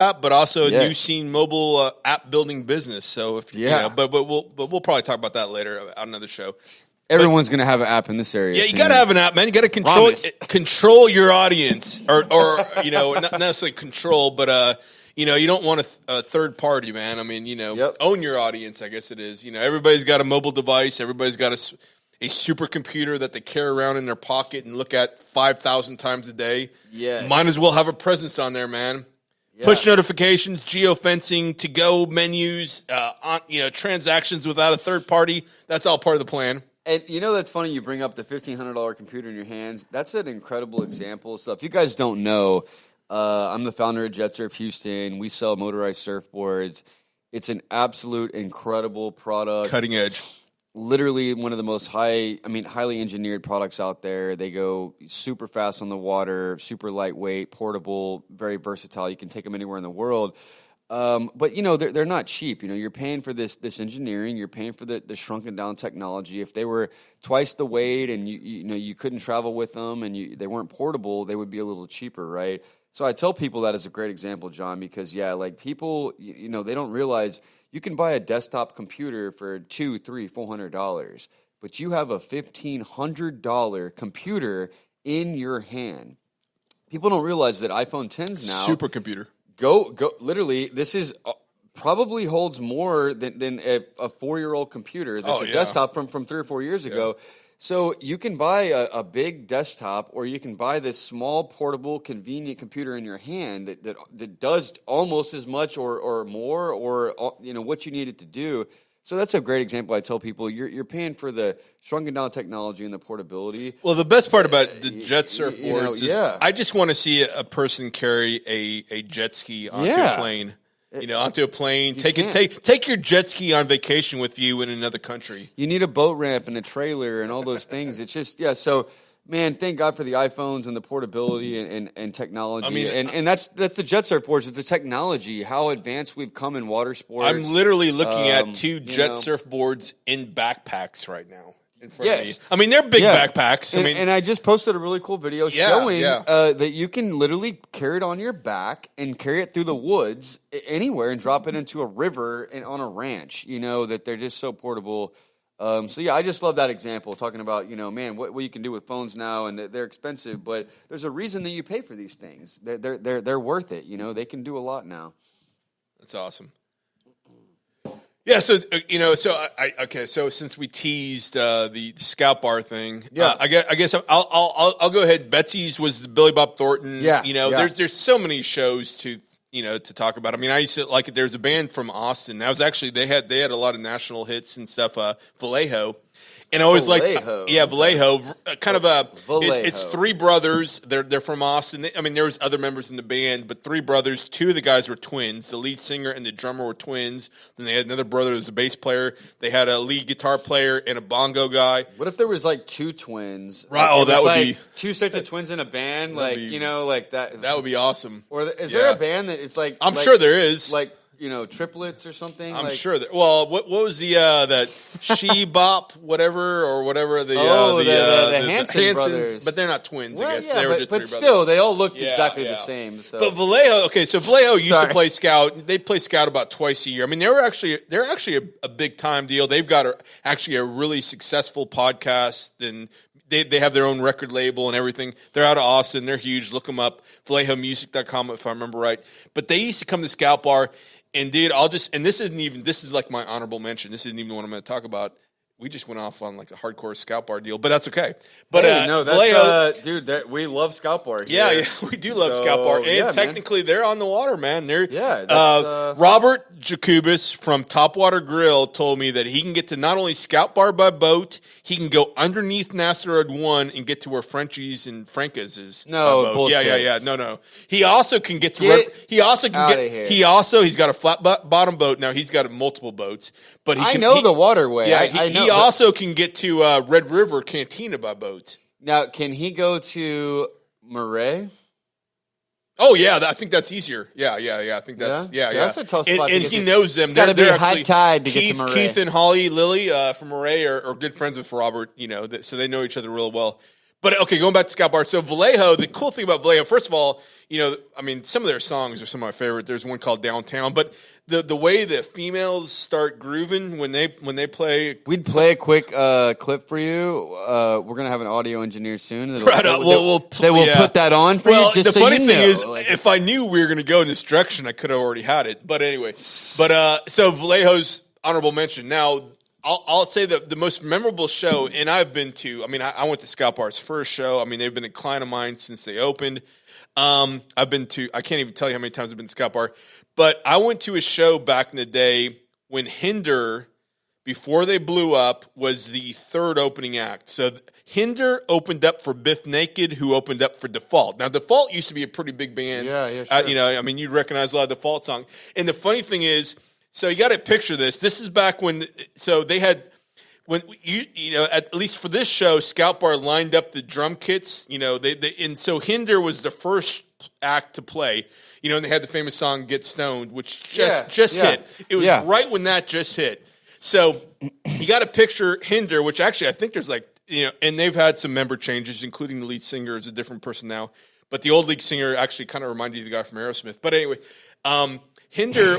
app, but also a new scene mobile app building business. So if but we'll probably talk about that later on another show. Everyone's going to have an app in this area. Yeah, you got to have an app, man. You got to control your audience, or not necessarily control, but you don't want a third party, man. I mean, own your audience. I guess it is. Everybody's got a mobile device. Everybody's got a supercomputer that they carry around in their pocket and look at 5,000 times a day. Yeah, might as well have a presence on there, man. Yeah. Push notifications, geofencing, to-go menus, transactions without a third party. That's all part of the plan. And that's funny you bring up the $1,500 computer in your hands. That's an incredible example. So if you guys don't know, I'm the founder of JETSURF Houston. We sell motorized surfboards. It's an absolute incredible product. Cutting edge. Literally one of the most highly engineered products out there. They go super fast on the water, super lightweight, portable, very versatile. You can take them anywhere in the world. But they're not cheap. You're paying for this engineering. You're paying for the shrunken down technology. If they were twice the weight and you couldn't travel with them and they weren't portable, they would be a little cheaper, right? So I tell people that as a great example, John, because people they don't realize you can buy a desktop computer for $200, $300, $400, but you have a $1,500 computer in your hand. People don't realize that iPhone 10s now supercomputer. Go! Literally, this is probably holds more than a 4-year-old computer that's a desktop from 3 or 4 years ago. So you can buy a big desktop, or you can buy this small, portable, convenient computer in your hand that does almost as much or more, or what you need it to do. So that's a great example. I tell people you're paying for the shrunken down technology and the portability. Well, the best part about the JETSURF boards is I just want to see a person carry a jet ski onto a plane. Onto a plane. Take your jet ski on vacation with you in another country. You need a boat ramp and a trailer and all those things. It's just So, man, thank God for the iPhones and the portability and technology. And that's the JETSURF boards. It's the technology, how advanced we've come in water sports. I'm literally looking at 2 JETSURF boards in backpacks right now. In front of me. I mean, they're big backpacks. And I just posted a really cool video showing that you can literally carry it on your back and carry it through the woods anywhere and drop it into a river and on a ranch. That they're just so portable. I just love that example, talking about, what you can do with phones now, and they're expensive, but there's a reason that you pay for these things. They're worth it. They can do a lot now. That's awesome. Yeah, so so since we teased the Scout Bar thing, I guess I'll go ahead. Betsy's was Billy Bob Thornton. There's so many shows to talk about. I mean, I used to there's a band from Austin. That was actually they had a lot of national hits and stuff. Vallejo. And I always Vallejo, kind of it's 3 brothers. They're from Austin. There was other members in the band, but 3 brothers. 2 of the guys were twins. The lead singer and the drummer were twins. Then they had another brother who was a bass player. They had a lead guitar player and a bongo guy. What if there was 2 twins? Right. That would be 2 sets of twins in a band, that. That would be awesome. Or is there a band that it's I'm sure there is. Triplets or something. I'm sure that. Well, what was the that She Bop whatever the Hanson brothers, but they're not twins. I guess they were just 3 brothers. But still, they all looked exactly the same. So. But Vallejo, Vallejo used to play Scout. They play Scout about twice a year. They're actually a big time deal. They've got a really successful podcast, and they have their own record label and everything. They're out of Austin. They're huge. Look them up. VallejoMusic.com if I remember right. But they used to come to Scout Bar. And dude, this is like my honorable mention. This isn't even what I'm going to talk about. We just went off on a hardcore Scout Bar deal, but that's okay. But that's we love Scout Bar here. Yeah, we do love Scout Bar, and technically they're on the water, man. Robert Jacobus from Topwater Grill told me that he can get to not only Scout Bar by boat, he can go underneath NASA Road 1 and get to where Frenchie's and Franca's is. No, bullshit. Yeah. No. He also can get to. He's got a flat bottom boat now. He's got multiple boats, but the waterway. Yeah, he also can get to Red River Cantina by boat. Now, can he go to Murray? Oh yeah, I think that's easier. Yeah. I think that's That's a tough spot. And he knows them. It's got to be a high tide to get to Murray. Keith and Holly Lilly from Murray are good friends with Robert. So they know each other real well. But okay, going back to Scout Bar. So Vallejo, the cool thing about Vallejo, first of all, I mean, some of their songs are some of my favorite. There's one called Downtown, but the way the females start grooving when they play. We'd play a quick clip for you. We're gonna have an audio engineer soon. We'll put that on for you. Just the funny thing is, like, if I knew we were going to go in this direction, I could have already had it. But anyway, so Vallejo's honorable mention. Now, I'll say that the most memorable show, and I've been to. I mean, I went to Scout Bar's first show. I mean, they've been a client of mine since they opened. I've been to. I can't even tell you how many times I've been to Scout Bar. But I went to a show back in the day when Hinder, before they blew up, was the third opening act. So Hinder opened up for Biff Naked, who opened up for Default. Now, Default used to be a pretty big band. Yeah, sure. I mean, you'd recognize a lot of Default songs. And the funny thing is, so you got to picture this. This is back when, so they had, when at least for this show, Scout Bar lined up the drum kits. And so Hinder was the first act to play. And they had the famous song "Get Stoned," which just hit. It was right when that just hit. So you got to picture Hinder, which actually I think there's and they've had some member changes, including the lead singer is a different person now. But the old lead singer actually kind of reminded you of the guy from Aerosmith. But anyway, Hinder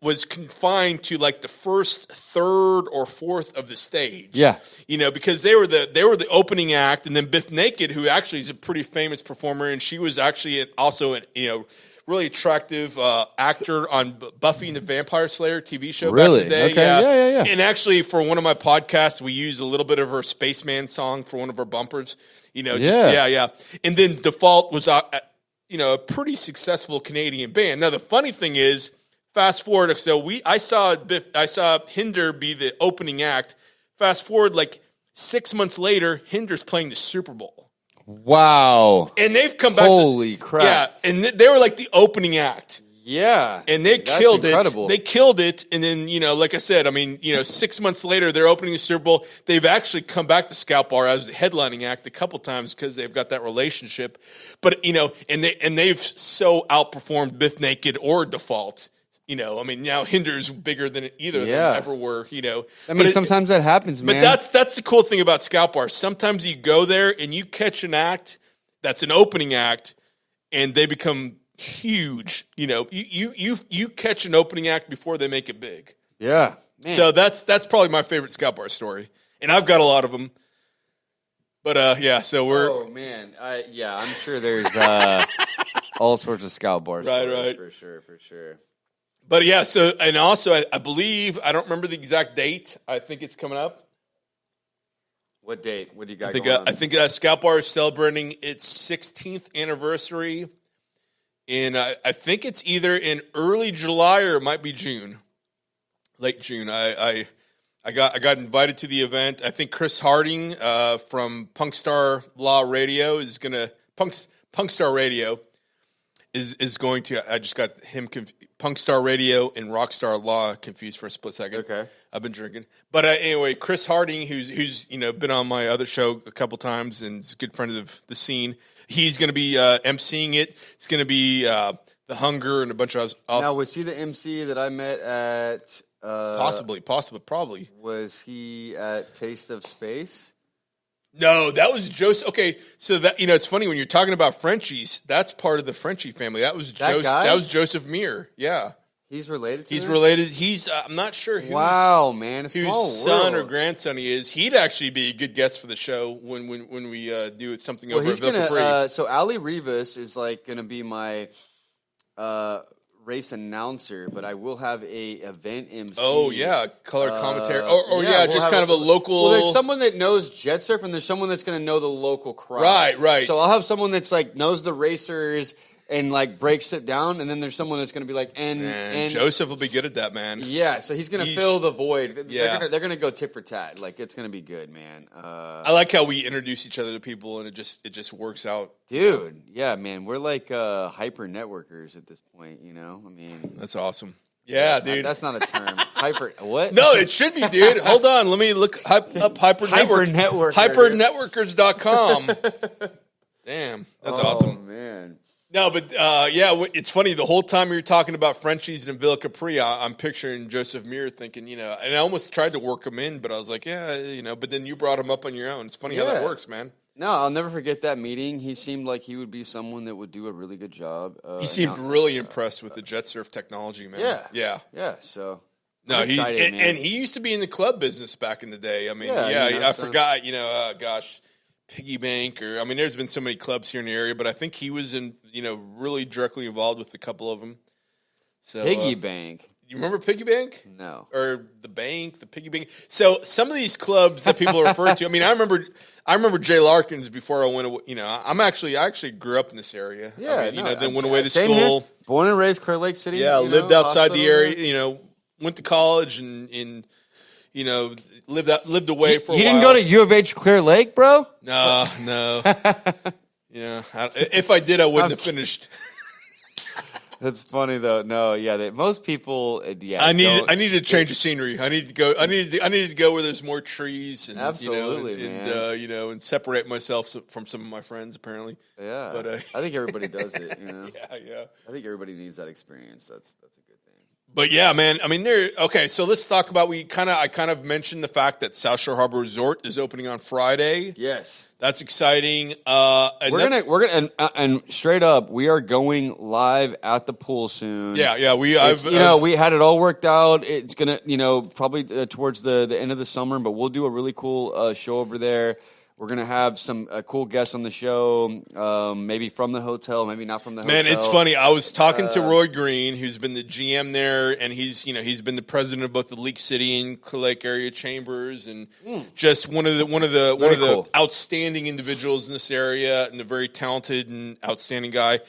was confined to like the first third or fourth of the stage. Yeah. Because they were the opening act, and then Biff Naked, who actually is a pretty famous performer, and she was actually also an really attractive actor on Buffy and the Vampire Slayer TV show back in the day. Okay. Yeah. And actually, for one of my podcasts, we used a little bit of her Spaceman song for one of our bumpers. And then Default was a pretty successful Canadian band. Now the funny thing is, fast forward, so I saw Hinder be the opening act. Fast forward, like 6 months later, Hinder's playing the Super Bowl. Wow! And they've come back. Holy crap! Yeah, and they were like the opening act. Yeah, and they killed it. They killed it, and then like I said, I mean, 6 months later, they're opening the Super Bowl. They've actually come back to Scout Bar as a headlining act a couple times because they've got that relationship. But and they've so outperformed Biff Naked or Default. I mean, now Hinder's bigger than either of them ever were, I mean, sometimes that happens, man. But that's the cool thing about Scout Bar. Sometimes you go there and you catch an act that's an opening act, and they become huge. You catch an opening act before they make it big. Yeah. Man. So that's probably my favorite Scout Bar story, and I've got a lot of them. But so we're. Oh man, I'm sure there's all sorts of Scout Bar stories, right, for sure. But and also I believe, I don't remember the exact date. I think it's coming up. What date? What do you got? I think Scout Bar is celebrating its 16th anniversary, and I think it's either in early July or it might be June, late June. I got invited to the event. I think Chris Harding from Punkstar Law Radio is gonna Punkstar Radio is going to. I just got him Punkstar Radio and Rockstar Law confused for a split second. Okay, I've been drinking, but anyway, Chris Harding, who's been on my other show a couple times and is a good friend of the scene. He's going to be emceeing it. It's going to be The Hunger and a bunch of. Now, was he the MC that I met at? Possibly, probably. Was he at Taste of Space? No, that was Joseph. Okay, so that it's funny when you're talking about Frenchies. That's part of the Frenchie family. That was guy? That was Joseph Muir. Yeah, he's related to. He's related. He's. I'm not sure. Wow, man, whose son or grandson he is. He'd actually be a good guest for the show when we do something over at Ville. So Ali Rivas is gonna be my race announcer, but I will have a event MC. Oh yeah, color commentary. Just kind of a local. Well, there's someone that knows JETSURF, and there's someone that's going to know the local crowd. Right. So I'll have someone that's knows the racers and breaks it down, and then there's someone that's going to be and Joseph will be good at that, man. Yeah, so he's going to fill the void. Yeah. They're going to go tit for tat. It's going to be good, man. I like how we introduce each other to people, and it just works out. Dude, yeah, man, we're hyper networkers at this point. I mean, that's awesome. Yeah, dude. That's not a term. Hyper what? No, it should be, dude. Hold on. Let me look up Hyper Networker. Hypernetworkers.com. Damn, that's awesome. Oh, man. No, but it's funny. The whole time you're talking about Frenchies and Villa Capri, I'm picturing Joseph Muir thinking, and I almost tried to work him in, but I was like, but then you brought him up on your own. It's funny how that works, man. No, I'll never forget that meeting. He seemed like he would be someone that would do a really good job. He seemed really impressed with the JETSURF technology, man. Yeah. So no, he's excited, and he used to be in the club business back in the day. I mean, I forgot. Piggy Bank, or I mean, there's been so many clubs here in the area, but I think he was really directly involved with a couple of them. So Piggy Bank. You remember Piggy Bank? No. Or the Piggy Bank. So some of these clubs that people are referring to. I mean, I remember Jay Larkins before I went away. I actually grew up in this area. Yeah. Then went away to school. Here. Born and raised Clear Lake City. Yeah, lived outside the area. Went to college and lived away for a while. You didn't go to U of H Clear Lake, bro? No. If I did, I wouldn't have finished. That's funny though. No, most people. I need to change the scenery. I need to go. I need to go where there's more trees and absolutely, man. And separate myself from some of my friends. Apparently, yeah. But I think everybody does it. Yeah. I think everybody needs that experience. That's a good thing. But yeah, man. I mean, okay. So let's talk about. I kind of mentioned the fact that South Shore Harbor Resort is opening on Friday. Yes, that's exciting. We're gonna straight up. We are going live at the pool soon. Yeah. We had it all worked out. It's gonna probably towards the end of the summer, but we'll do a really cool show over there. We're going to have some cool guests on the show, maybe from the hotel, maybe not from the hotel. Man, it's funny. I was talking to Roy Green, who's been the GM there, and he's been the president of both the Leak City and Clear Lake area chambers, and just one of the outstanding individuals in this area, and a very talented and outstanding guy.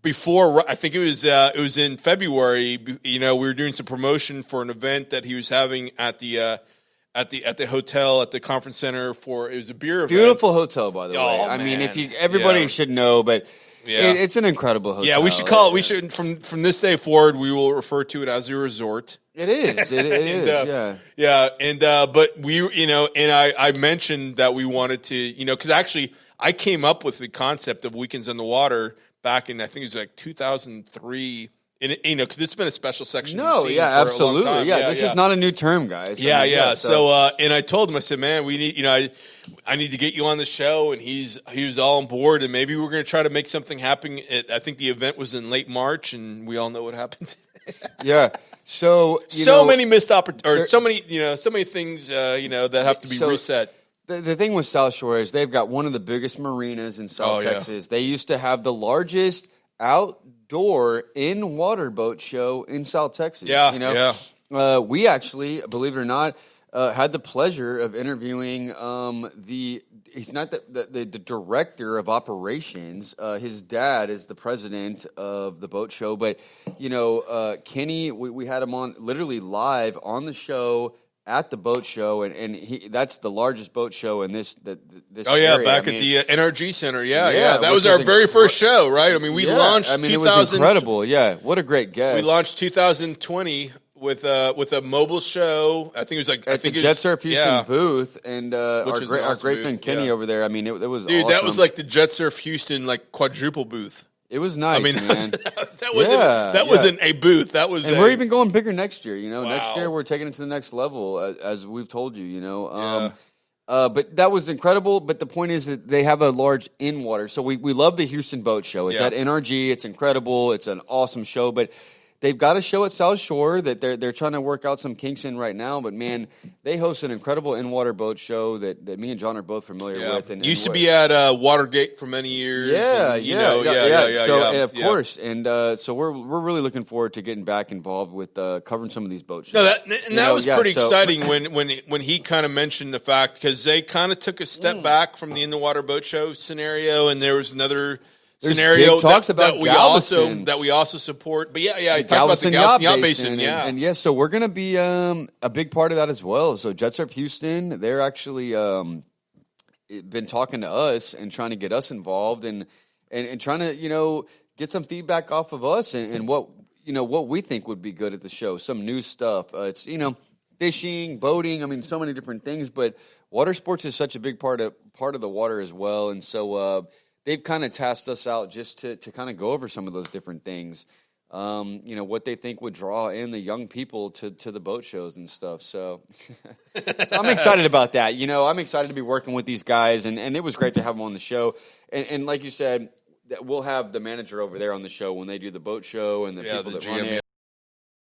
Before, I think it was in February. We were doing some promotion for an event that he was having at the hotel at the conference center it was a beer event. Beautiful hotel, by the way. I man. mean, everybody should know, but it's an incredible hotel. Yeah, we should call it. We should from this day forward. We will refer to it as a resort. It is. It is. Yeah. And but we, and I mentioned that we wanted to, because actually I came up with the concept of Weekends on the Water back in, I think it was like 2003. And, because it's been a special section. No, for absolutely. A long time. This is not a new term, guys. So, and I told him, I said, man, we need, I need to get you on the show, and he was all on board, and maybe we're going to try to make something happen. I think the event was in late March, and we all know what happened. So many missed opportunities, so many things, that have to be reset. The thing with South Shore is they've got one of the biggest marinas in South Texas. They used to have the largest outdoor in-water boat show in South Texas. We actually, believe it or not, had the pleasure of interviewing he's not the director of operations. His dad is the president of the boat show. But, Kenny, we had him on literally live on the show at the boat show, and that's the largest boat show in this area. Back at the NRG Center. That was our very first show, right? I mean, we launched. It was incredible. Yeah, what a great guest. We launched 2020 with a mobile show. I think it was like at the JETSURF Houston booth, and our great friend Kenny over there. I mean, it was dude. Awesome. That was like the JETSURF Houston quadruple booth. It was nice. I mean, man. that wasn't a booth. That was, and we're even going bigger next year. Wow. Next year we're taking it to the next level, as we've told you. But that was incredible. But the point is that they have a large in-water. So we love the Houston Boat Show. It's at NRG. It's incredible. It's an awesome show. But they've got a show at South Shore that they're trying to work out some kinks in right now. But, man, they host an incredible in-water boat show that me and John are both familiar with. And used to be at Watergate for many years. Of course. And so we're really looking forward to getting back involved with covering some of these boat shows. That was pretty exciting when he kind of mentioned the fact, because they kind of took a step back from the in-the-water boat show scenario, and there was another scenario that we also support. But I talked about the Galveston Yacht Basin. And so we're going to be a big part of that as well. So JETSURF Houston, they're actually been talking to us and trying to get us involved and trying to get some feedback off of us and what we think would be good at the show. Some new stuff. It's fishing, boating. I mean, so many different things. But water sports is such a big part of the water as well. And so they've kind of tasked us out just to kind of go over some of those different things. what they think would draw in the young people to the boat shows and stuff. So, I'm excited about that. I'm excited to be working with these guys, and it was great to have them on the show. And like you said, we'll have the manager over there on the show when they do the boat show and the people that run it.